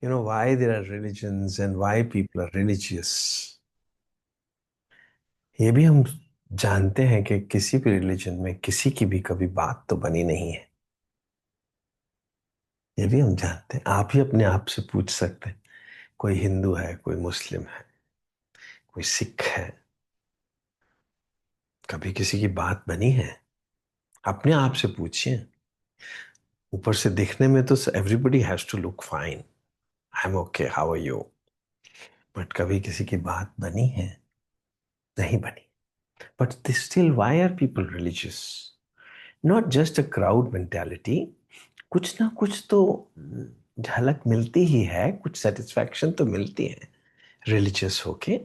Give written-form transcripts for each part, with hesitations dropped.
why there are religions and why people are religious. ये भी हम जानते हैं कि किसी भी रिलीजन में किसी की भी कभी बात तो बनी नहीं है। ये भी हम जानते हैं। आप ही अपने आप से पूछ सकते हैं, कोई हिंदू है, कोई मुस्लिम है, कोई सिख है, कभी किसी की बात बनी है? अपने आप से पूछिए। ऊपर से दिखने में तो everybody has to look fine, I am okay, how are you, but कभी किसी की बात बनी है? नहीं बनी। But still why are people religious? Not just a crowd mentality, कुछ ना कुछ तो झलक मिलती ही है, कुछ सेटिस्फैक्शन तो मिलती है रिलीजियस होके।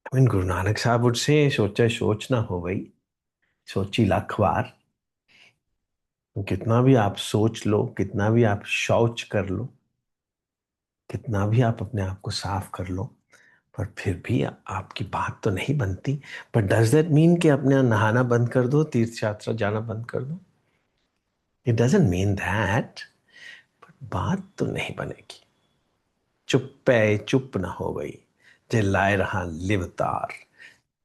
I mean, गुरु नानक साहब would say, सोचा सोच ना हो गई, सोची लाख बार। कितना भी आप सोच लो, कितना भी आप शौच कर लो, कितना भी आप अपने आप को साफ कर लो, पर फिर भी आपकी बात तो नहीं बनती। बट डज दैट मीन कि अपने नहाना बंद कर दो, तीर्थ यात्रा जाना बंद कर दो? It doesn't mean that. बात तो नहीं बनेगी। चुप पे चुप ना हो गई, जे लाए रहा लिवतार।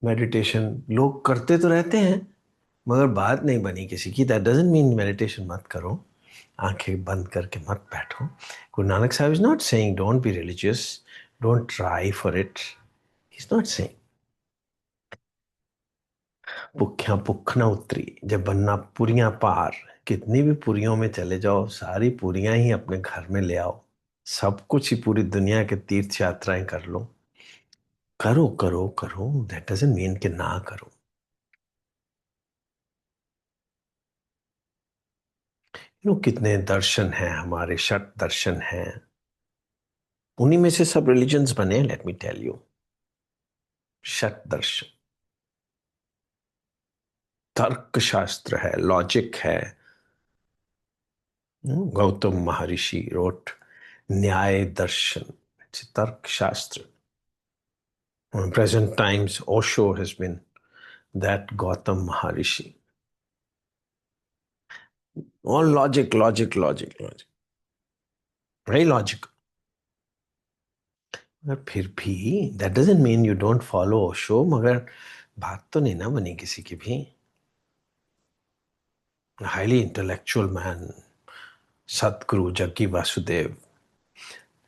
मेडिटेशन लोग करते तो रहते हैं, मगर बात नहीं बनी किसी की। दैट डजंट मीन मेडिटेशन मत करो, आंखें बंद करके मत बैठो। Guru Nanak Sahib is not saying don't be religious, don't try for it. He is not saying भुखिया भुख ना उतरी जब बनना पुरियां पार। कितनी भी पुरियों में चले जाओ, सारी पुरियां ही अपने घर में ले आओ। सब कुछ ही, पूरी दुनिया के तीर्थ यात्राएं कर लो। करो करो करो, दैट डजंट मीन कि ना करो। कितने दर्शन हैं हमारे, षट दर्शन हैं। उन्हीं में से सब रिलीजन्स बने, लेट मी टेल यू। षट दर्शन, तर्क शास्त्र है, लॉजिक है। गौतम महर्षि रोट न्याय दर्शन, तर्क शास्त्र। In present times, Osho has been that Gautam Maharishi. All logic, logic, logic, logic. Very logical. मगर फिर भी that doesn't mean you don't follow Osho. मगर बात तो नहीं ना बनी किसी की भी। Highly intellectual man, Sadhguru Jaggi Vasudev,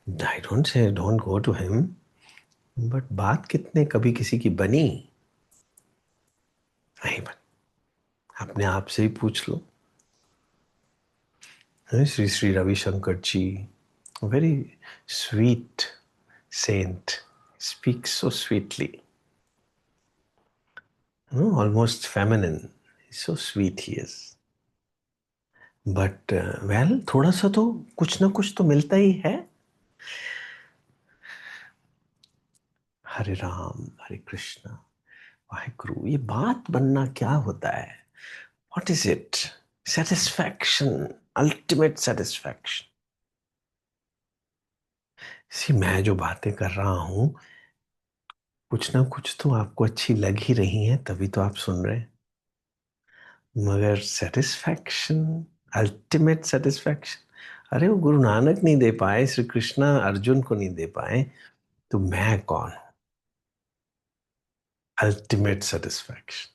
I don't say don't go to him, but बात कितने कभी किसी की बनी? नहीं बनी। अपने आप से ही पूछ लो। Shri Shri Ravishankar ji, very sweet saint, speaks so sweetly, almost feminine. So sweet he is. But well, थोड़ा सा तो कुछ ना कुछ तो मिलता ही है। हरे राम हरे कृष्णा वाहिगुरु, ये बात बनना क्या होता है? What is it? Satisfaction, ultimate satisfaction. See, मैं जो बातें कर रहा हूं, कुछ ना कुछ तो आपको अच्छी लग ही रही हैं, तभी तो आप सुन रहे हैं। मगर सेटिस्फैक्शन, अल्टीमेट सेटिस्फैक्शन, अरे वो गुरु नानक नहीं दे पाए, श्री कृष्णा अर्जुन को नहीं दे पाए, तो मैं कौन? Ultimate satisfaction.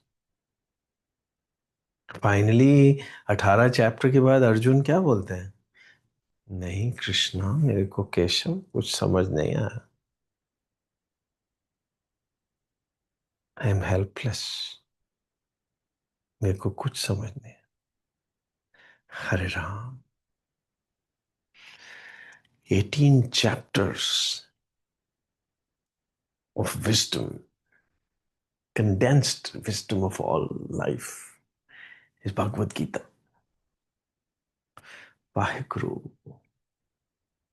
फाइनली 18 चैप्टर के बाद अर्जुन क्या बोलते हैं? नहीं कृष्णा, मेरे को केशव कुछ समझ नहीं आया। आई एम हेल्पलेस, मेरे को कुछ समझ नहीं आया। हरे Ram. 18 chapters of wisdom, condensed wisdom of all life is Bhagavad Gita. Vaheguru,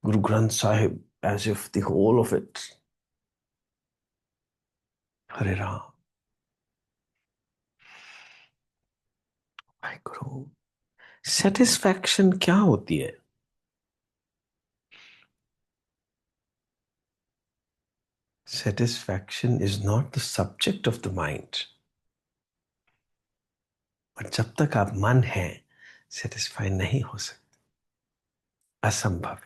Guru Granth Sahib, as if the whole of it. Hare Ram. Vaheguru. Satisfaction क्या होती है? Satisfaction is not the subject of the mind. पर जब तक आप मन है, satisfy नहीं हो सकते, असंभव।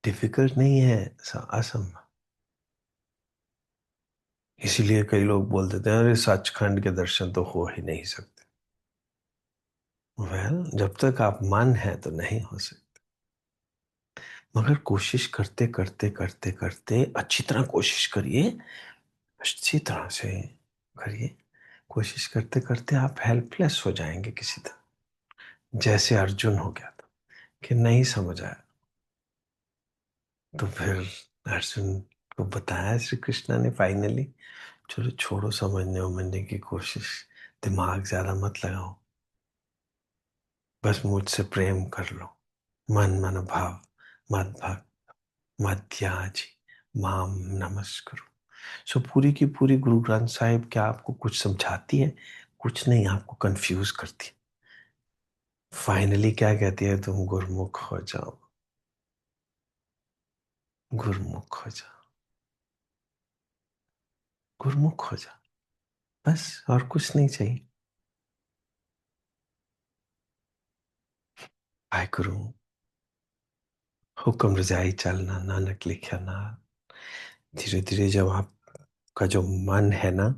डिफिकल्ट नहीं है, असंभव। इसीलिए कई लोग बोल देते हैं अरे सचखंड के दर्शन तो हो ही नहीं सकते। जब तक आप मन है तो नहीं हो सकते। मगर कोशिश करते करते करते करते अच्छी तरह कोशिश करिए, अच्छी तरह से करिए। कोशिश करते करते आप हेल्पलेस हो जाएंगे किसी तरह, जैसे अर्जुन हो गया था कि नहीं समझ आया। तो फिर अर्जुन को बताया श्री कृष्णा ने फाइनली, चलो छोड़ो समझने उमझने की कोशिश, दिमाग ज्यादा मत लगाओ, बस मुझसे प्रेम कर लो। मन मन भाव मद भक्त मध्याजी माम नमस्करो। सो पूरी की पूरी गुरु ग्रंथ साहिब क्या आपको कुछ समझाती है? कुछ नहीं, आपको कंफ्यूज करती है। फाइनली क्या कहती है? तुम गुरमुख हो जाओ, गुरमुख हो जाओ, गुरमुख हो जाओ, बस और कुछ नहीं चाहिए। हाय गुरु, हुक्म रजाई चलना, नानक लिखा ना। धीरे धीरे जब आपका जो मन है ना,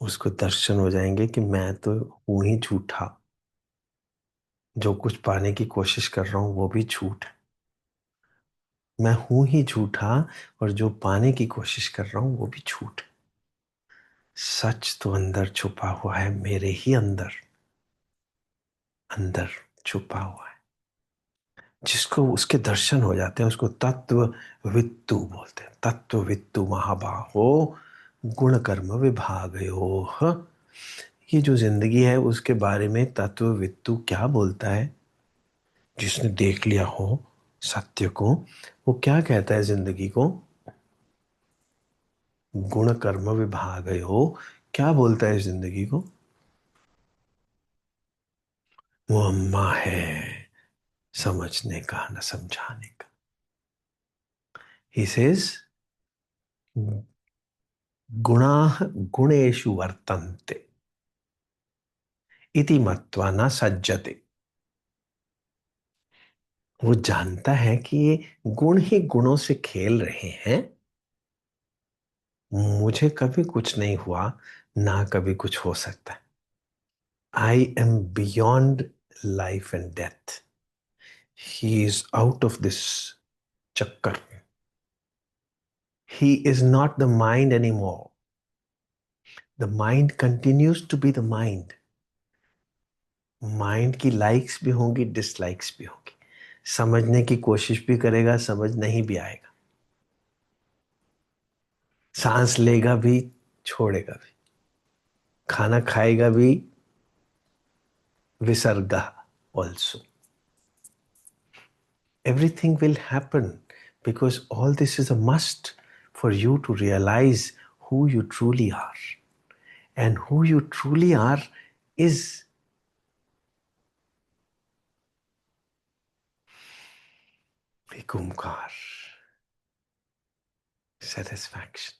उसको दर्शन हो जाएंगे कि मैं तो हूं ही झूठा, जो कुछ पाने की कोशिश कर रहा हूं वो भी झूठ है। मैं हूं ही झूठा, और जो पाने की कोशिश कर रहा हूं वो भी झूठ है। सच तो अंदर छुपा हुआ है, मेरे ही अंदर, अंदर छुपा हुआ है। जिसको उसके दर्शन हो जाते हैं उसको तत्व वित्तु बोलते हैं। तत्व वित्तु महाबाहो गुण कर्म विभागयोः। ये जो जिंदगी है उसके बारे में तत्व वित्तु क्या बोलता है? जिसने देख लिया हो सत्य को, वो क्या कहता है जिंदगी को? गुण कर्म विभागयोः। क्या बोलता है जिंदगी को? वो अम्मा है, समझने का न समझाने का। ही सेज गुणाः गुणेषु वर्तन्ते इति मत्वा न सज्जते। वो जानता है कि ये गुण ही गुणों से खेल रहे हैं, मुझे कभी कुछ नहीं हुआ, ना कभी कुछ हो सकता है। I am beyond life and death. He is out of this चक्कर। He is not the mind any more. The mind continues to be the mind. Mind की लाइक्स भी होंगी, डिसलाइक्स भी होंगी, समझने की कोशिश भी करेगा, समझ नहीं भी आएगा, सांस लेगा भी, छोड़ेगा भी, खाना खाएगा भी, विसर्गा also. Everything will happen because all this is a must for you to realize who you truly are. And who you truly are is एक ओमकार, सेटिस्फैक्शन।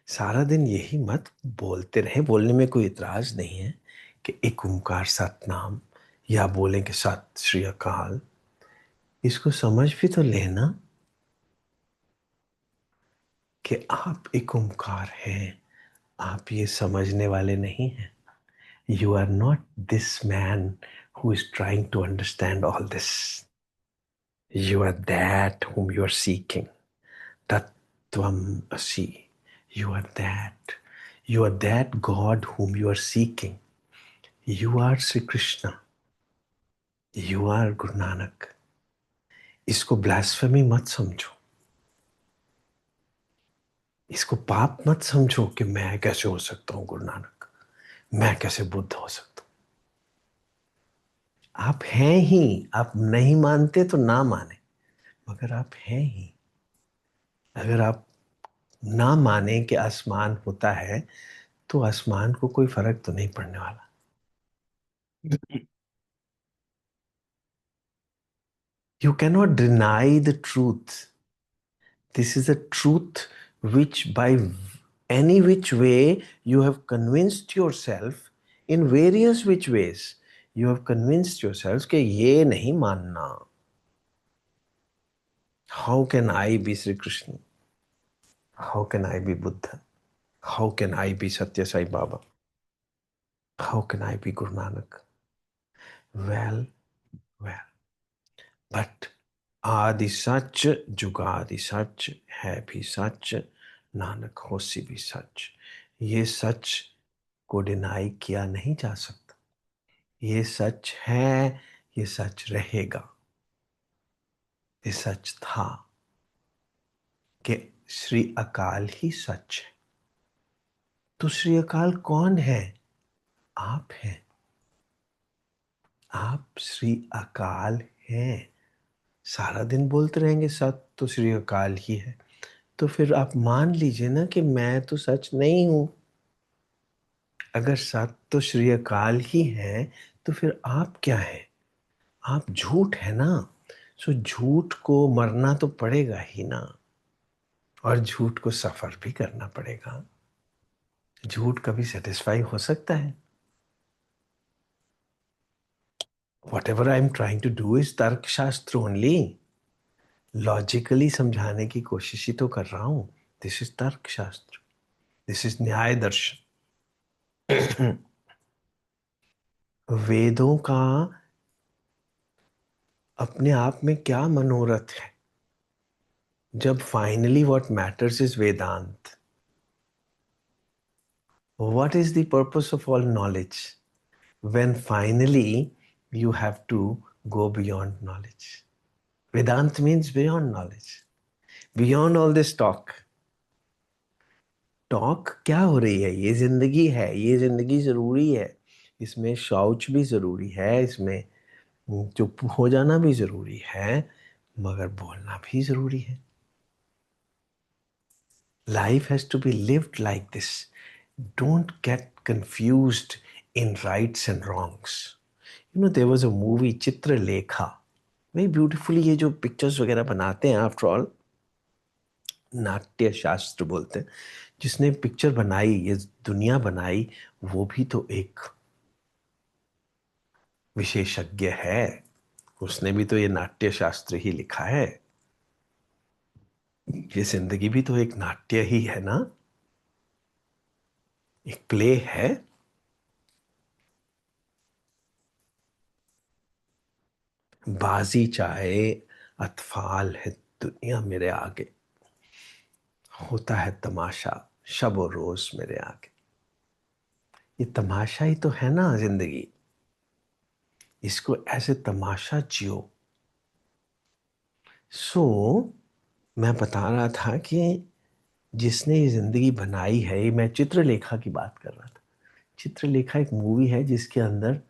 सारा दिन यही मत बोलते रहे, बोलने में कोई इतराज नहीं है कि एक ओमकार सतनाम, या बोलें कि सत श्री अकाल। इसको समझ भी तो लेना कि आप एक ओमकार हैं, आप ये समझने वाले नहीं हैं। You are not this man who is trying to understand all this. You are that whom you are seeking. Tattvam asi. You are that. You are that God whom you are seeking. You are Sri Krishna. You are Guru Nanak. इसको blasphemy मत समझो, इसको पाप मत समझो कि मैं कैसे हो सकता हूं गुरु नानक, मैं कैसे बुद्ध हो सकता हूं। आप हैं ही, आप नहीं मानते तो ना माने, मगर आप हैं ही। अगर आप ना माने कि आसमान होता है तो आसमान को कोई फर्क तो नहीं पड़ने वाला। You cannot deny the truth. This is a truth which, by any which way, you have convinced yourself in various which ways. You have convinced yourselves कि ये नहीं मानना. How can I be Sri Krishna? How can I be Buddha? How can I be Satya Sai Baba? How can I be Guru Nanak? Well, well. But आदि सच जुगादि सच है भी सच, नानक होसी भी सच. ये सच को डिनाई किया नहीं जा सकता. ये सच है, ये सच रहेगा. ये सच था कि श्री अकाल ही सच है. तो श्री अकाल कौन है? आप हैं. आप श्री अकाल हैं. सारा दिन बोलते रहेंगे सत तो श्री अकाल ही है, तो फिर आप मान लीजिए ना कि मैं तो सच नहीं हूं. अगर सत तो श्री अकाल ही है, तो फिर आप क्या है? आप झूठ है ना. सो झूठ को मरना तो पड़ेगा ही ना, और झूठ को सफर भी करना पड़ेगा. झूठ कभी सेटिस्फाई हो सकता है? Whatever I am trying to do is tarka shastra only. Logically समझाने की कोशिश ही तो कर रहा हूं. दिस इज तर्क शास्त्र. दिस इज न्याय दर्शन. वेदों का अपने आप में क्या मनोरथ है, जब finally what matters is Vedanta. What is the purpose of all knowledge when finally you have to go beyond knowledge? Vedant means beyond knowledge, beyond all this talk. Talk क्या हो रही है? ये जिंदगी है, ये जिंदगी जरूरी है. इसमें शौच भी जरूरी है, इसमें चुप हो जाना भी जरूरी है, मगर बोलना भी जरूरी है. Life has to be lived like this. Don't get confused in rights and wrongs. You know, there was a movie, Chitralekha. Very beautifully ये जो पिक्चर्स वगैरह बनाते हैं, आफ्टर ऑल नाट्य शास्त्र बोलते हैं, जिसने पिक्चर बनाई, ये दुनिया बनाई, वो भी तो एक विशेषज्ञ है. उसने भी तो ये नाट्य शास्त्र ही लिखा है. ये जिंदगी भी तो एक नाट्य ही है ना, एक प्ले है. बाजी चाहे अतफाल है दुनिया मेरे आगे, होता है तमाशा शब और रोज मेरे आगे. ये तमाशा ही तो है ना जिंदगी. इसको ऐसे तमाशा जियो. सो मैं बता रहा था कि जिसने ये जिंदगी बनाई है, ये मैं चित्रलेखा की बात कर रहा था. चित्रलेखा एक मूवी है जिसके अंदर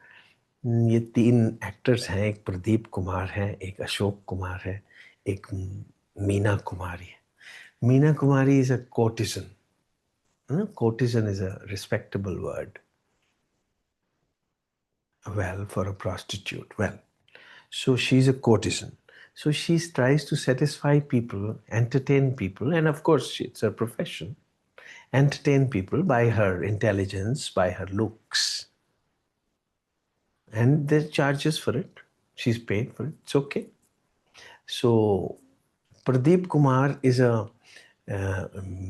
ये तीन एक्टर्स हैं. एक प्रदीप कुमार है, एक अशोक कुमार है, एक मीना कुमारी है. Meena Kumari is a courtesan. Courtesan is a respectable word. Well, for a prostitute. Well, so she's a courtesan. So she tries to satisfy people, entertain people, and of course, it's her profession. Entertain people by her intelligence, by her looks. And there's charges for it. She's paid for it. It's okay. So Pradeep Kumar is a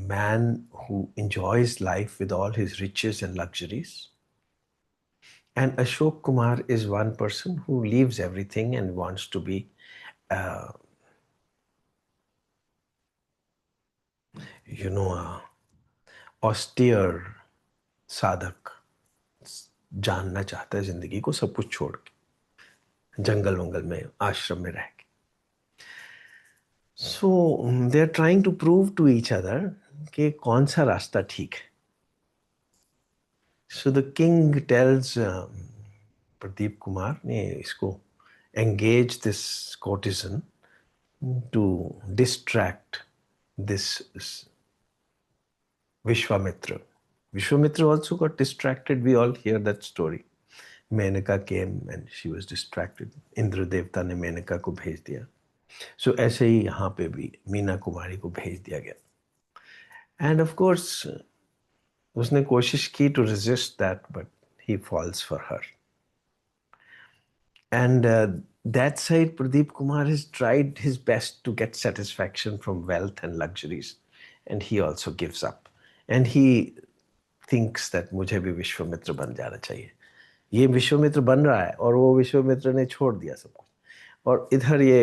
man who enjoys life with all his riches and luxuries. And Ashok Kumar is one person who leaves everything and wants to be, uh, a austere साधक. जानना चाहता है जिंदगी को सब कुछ छोड़ के, जंगल वंगल में आश्रम में रह के. So they are trying to prove to each other कि कौन सा रास्ता ठीक है. So the king tells Pradeep Kumar ने इसको engage this courtesan to distract this Vishwamitra. Vishwamitra also got distracted. We all hear that story. Menaka came and she was distracted. Indra देवता ने मेनका को भेज दिया. सो ऐसे ही यहाँ पे भी मीना कुमारी को भेज दिया गया. एंड ऑफ कोर्स उसने कोशिश की to resist that, but he falls for her. And that side, Pradeep Kumar has tried his best to get satisfaction from wealth and luxuries, and he also gives up. And he thinks that मुझे भी विश्वामित्र बन जाना चाहिए. ये विश्वामित्र बन रहा है और वो विश्वामित्र ने छोड़ दिया सब कुछ. और इधर ये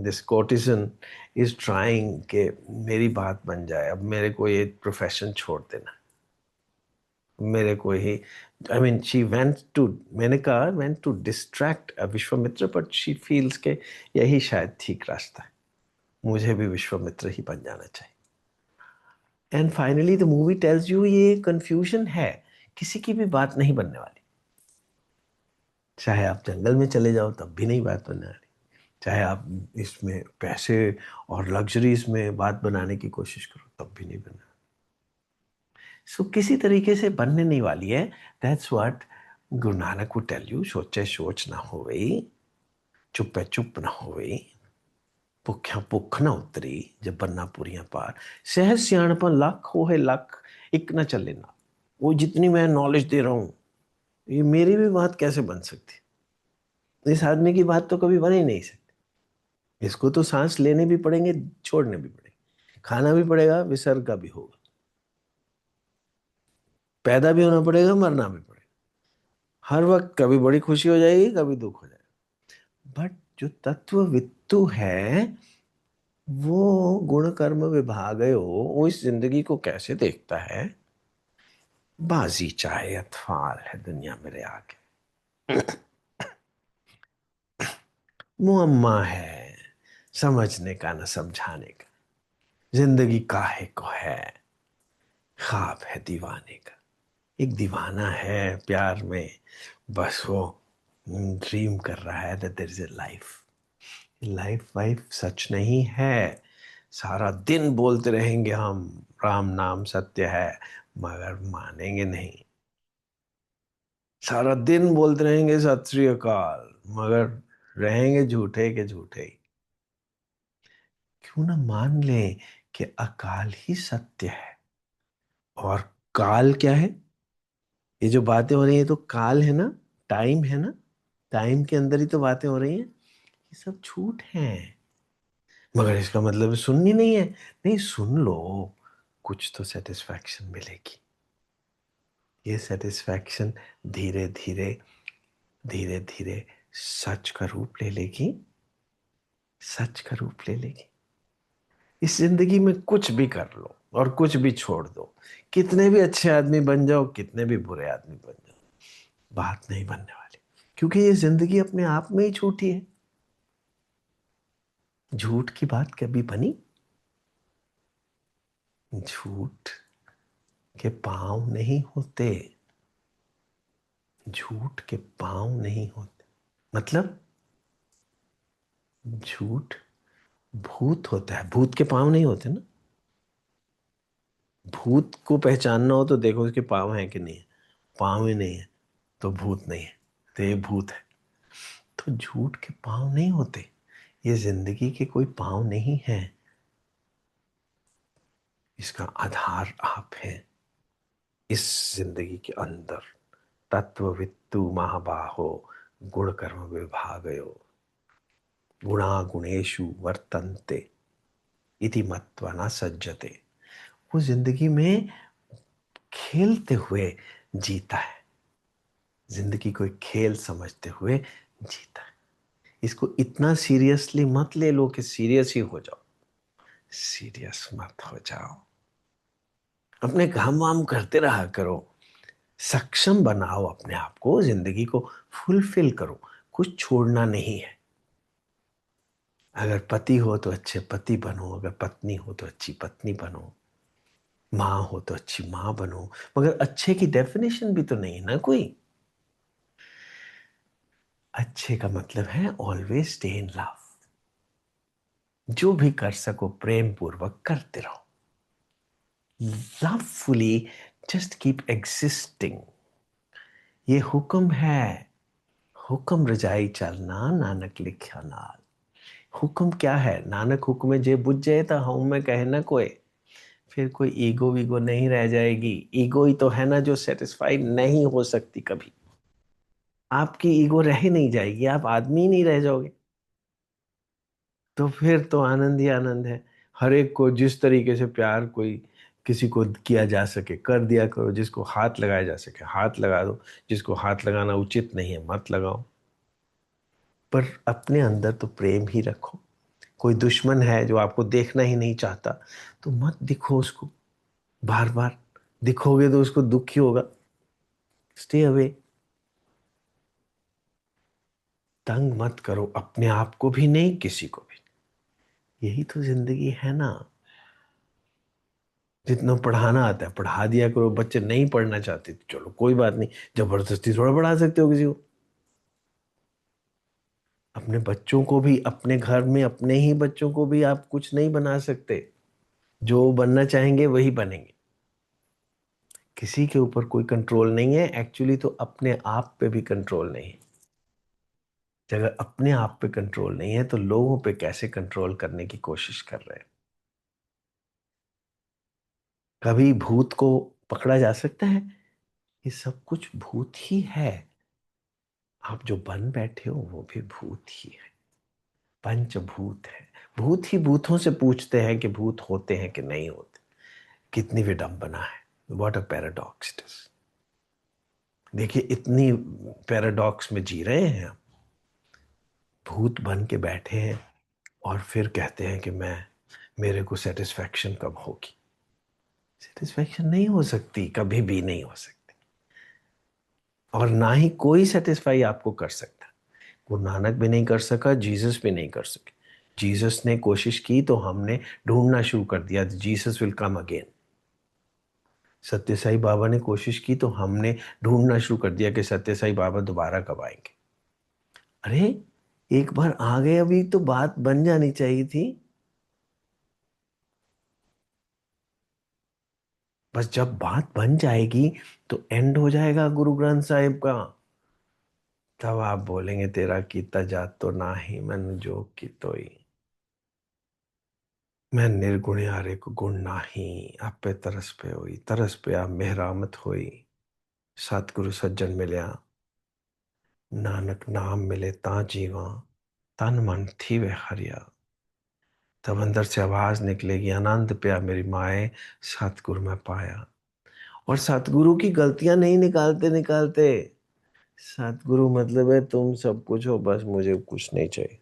दिस कोर्टिजन इज ट्राइंग कि मेरी बात बन जाए, अब मेरे को ये प्रोफेशन छोड़ देना, मेरे को ही. I mean she went to, मैंने कहा went to distract Vishwamitra, but she feels के यही शायद ठीक रास्ता है, मुझे भी विश्वामित्र ही बन जाना चाहिए. And finally the movie tells you ये कंफ्यूजन है, किसी की भी बात नहीं बनने वाली. चाहे आप जंगल में चले जाओ तब भी नहीं बात बनने वाली, चाहे आप इसमें पैसे और लग्जरीज में बात बनाने की कोशिश करो तब भी नहीं बनने वाली. सो किसी तरीके से बनने नहीं वाली है. That's what Guru Nanak would tell you. सोचे सोच ना होवे, चुप चुप ना होवे, भुख्या भुख ना उतरी, जब बनना पूरियां पार, सहज सियाणपन लख हो है लख, एक ना चले ना. वो जितनी मैं नॉलेज दे रहा हूं, ये मेरी भी बात कैसे बन सकती, इस आदमी की बात तो कभी बन ही नहीं सकती. इसको तो सांस लेने भी पड़ेंगे, छोड़ने भी पड़ेंगे, खाना भी पड़ेगा, विसर्ग का भी होगा, पैदा भी होना पड़ेगा, मरना भी पड़ेगा. हर वक्त कभी बड़ी खुशी हो जाएगी, कभी दुख हो जाएगा. बट जो तत्ववित्तु है, वो गुण कर्म विभागयो, वो इस जिंदगी को कैसे देखता है, बाजी चाहे अथवाल है दुनिया मेरे आगे, मुअम्मा है समझने का न समझाने का, जिंदगी काहे को है, ख्वाब है दीवाने का. एक दीवाना है प्यार में, बस वो ड्रीम कर रहा है that there is a life. Life wife सच नहीं है. सारा दिन बोलते रहेंगे हम राम नाम सत्य है, मगर मानेंगे नहीं. सारा दिन बोलते रहेंगे सत श्री अकाल, मगर रहेंगे झूठे के झूठे ही. क्यों ना मान ले कि अकाल ही सत्य है. और काल क्या है, ये जो बातें हो रही है तो काल है ना, टाइम है ना, टाइम के अंदर ही तो बातें हो रही हैं. ये सब झूठ हैं. मगर इसका मतलब सुननी नहीं है. नहीं, सुन लो, कुछ तो सेटिस्फैक्शन मिलेगी. ये सेटिस्फैक्शन धीरे धीरे धीरे धीरे सच का रूप ले लेगी, सच का रूप ले लेगी. इस जिंदगी में कुछ भी कर लो और कुछ भी छोड़ दो, कितने भी अच्छे आदमी बन जाओ, कितने भी बुरे आदमी बन जाओ, बात नहीं बनने वाली. क्योंकि ये जिंदगी अपने आप में ही झूठी है. झूठ की बात कभी बनी? झूठ के पांव नहीं होते, झूठ के पांव नहीं होते. मतलब झूठ भूत होता है, भूत के पांव नहीं होते ना. भूत को पहचानना हो तो देखो उसके पांव हैं कि नहीं है. पांव ही नहीं है तो भूत नहीं है, तो ये भूत है. तो झूठ के पांव नहीं होते, ये जिंदगी के कोई पांव नहीं है. इसका आधार आप हैं इस जिंदगी के अंदर. तत्ववित्तु महाबाहो गुण कर्म विभागयो, गुणा गुणेशु वर्तन्ते इति मत्वा न सज्जते. वो जिंदगी में खेलते हुए जीता है, जिंदगी को एक खेल समझते हुए जीता है. इसको इतना सीरियसली मत ले लो कि सीरियस ही हो जाओ. सीरियस मत हो जाओ, अपने काम वाम करते रहा करो, सक्षम बनाओ अपने आप को, जिंदगी को फुलफिल करो, कुछ छोड़ना नहीं है. अगर पति हो तो अच्छे पति बनो, अगर पत्नी हो तो अच्छी पत्नी बनो, माँ हो तो अच्छी माँ बनो. मगर अच्छे की डेफिनेशन भी तो नहीं है ना कोई. अच्छे का मतलब है ऑलवेज स्टे इन लव. जो भी कर सको प्रेम पूर्वक करते रहो, लवफुली जस्ट कीप एग्जिस्टिंग. ये हुक्म है, हुक्म रजाई चलना नानक लिखा नाल. हुक्म क्या है? नानक हुक्म जे बुझ जाए तो हम में कहे ना कोई. फिर कोई ईगो वीगो नहीं रह जाएगी. ईगो ही तो है ना जो सेटिस्फाई नहीं हो सकती कभी. आपकी ईगो रह ही नहीं जाएगी, आप आदमी ही नहीं रह जाओगे। तो फिर तो आनंद ही आनंद है। हर एक को जिस तरीके से प्यार कोई किसी को किया जा सके कर दिया करो, जिसको हाथ लगाया जा सके हाथ लगा दो, जिसको हाथ लगाना उचित नहीं है मत लगाओ, पर अपने अंदर तो प्रेम ही रखो। कोई दुश्मन है जो आपको देखना ही नहीं चाहता, तो मत दिखो उसको बार बार। दिखोगे तो उसको दुख ही होगा। Stay away. तंग मत करो अपने आप को भी नहीं, किसी को भी। यही तो जिंदगी है ना। जितना पढ़ाना आता है पढ़ा दिया करो, बच्चे नहीं पढ़ना चाहते तो चलो कोई बात नहीं, जबरदस्ती थोड़ा पढ़ा सकते हो किसी को। अपने बच्चों को भी, अपने घर में अपने ही बच्चों को भी आप कुछ नहीं बना सकते। जो बनना चाहेंगे वही बनेंगे। किसी के ऊपर कोई कंट्रोल नहीं है एक्चुअली, तो अपने आप पे भी कंट्रोल नहीं है। अगर अपने आप पे कंट्रोल नहीं है तो लोगों पे कैसे कंट्रोल करने की कोशिश कर रहे हैं। कभी भूत को पकड़ा जा सकता है? ये सब कुछ भूत ही है। आप जो बन बैठे हो वो भी भूत ही है। पंचभूत है। भूत ही भूतों से पूछते हैं कि भूत होते हैं कि नहीं होते। कितनी विडंबना है। What a paradox it is. देखिए इतनी पैराडॉक्स में जी रहे हैं हम। भूत बन के बैठे हैं और फिर कहते हैं कि मैं, मेरे को सेटिस्फैक्शन कब होगी। सेटिस्फैक्शन नहीं हो सकती, कभी भी नहीं हो सकती। और ना ही कोई सेटिस्फाई आपको कर सकता। गुरु नानक भी नहीं कर सका, जीसस भी नहीं कर सके। जीसस ने कोशिश की तो हमने ढूंढना शुरू कर दिया, जीसस विल कम अगेन। सत्य साई बाबा ने कोशिश की तो हमने ढूंढना शुरू कर दिया कि सत्य साई बाबा दोबारा कब आएंगे। अरे एक बार आ गए, अभी तो बात बन जानी चाहिए थी। बस जब बात बन जाएगी तो एंड हो जाएगा गुरु ग्रंथ साहिब का। तब आप बोलेंगे तेरा कीता जात तो ना ही मन जो की तोई। मैं निर्गुण हारे को गुण नाही, आप पे तरस पे होई, तरस पे आप मेहरामत होई। सतगुरु सज्जन मिलया, नानक नाम मिले ता जीवा, तन मन थी वे हरिया। तब अंदर से आवाज निकलेगी, आनंद पिया मेरी माए, सतगुरु में पाया। और सतगुरु की गलतियां नहीं निकालते निकालते। सतगुरु मतलब है तुम सब कुछ हो, बस मुझे कुछ नहीं चाहिए।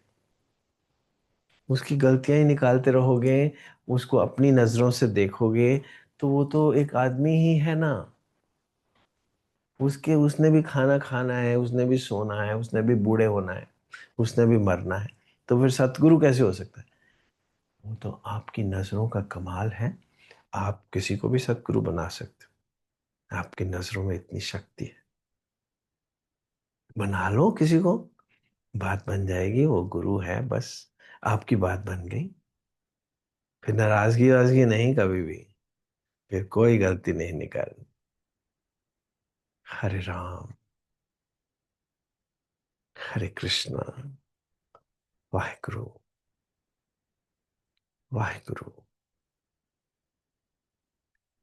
उसकी गलतियां ही निकालते रहोगे, उसको अपनी नजरों से देखोगे, तो वो तो एक आदमी ही है ना। उसके, उसने भी खाना खाना है, उसने भी सोना है, उसने भी बूढ़े होना है, उसने भी मरना है। तो फिर सतगुरु कैसे हो सकता है? वो तो आपकी नजरों का कमाल है। आप किसी को भी सतगुरु बना सकते हो। आपकी नजरों में इतनी शक्ति है। बना लो किसी को, बात बन जाएगी, वो गुरु है बस। आपकी बात बन गई। फिर नाराजगी वाराजगी नहीं कभी भी। फिर कोई गलती नहीं निकालनी। हरे राम, हरे कृष्णा, वाहेगुरु, वाहेगुरु,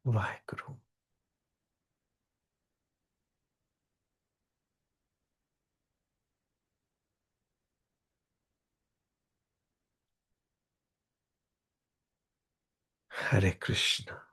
वाहेगुरु। हरे कृष्णा।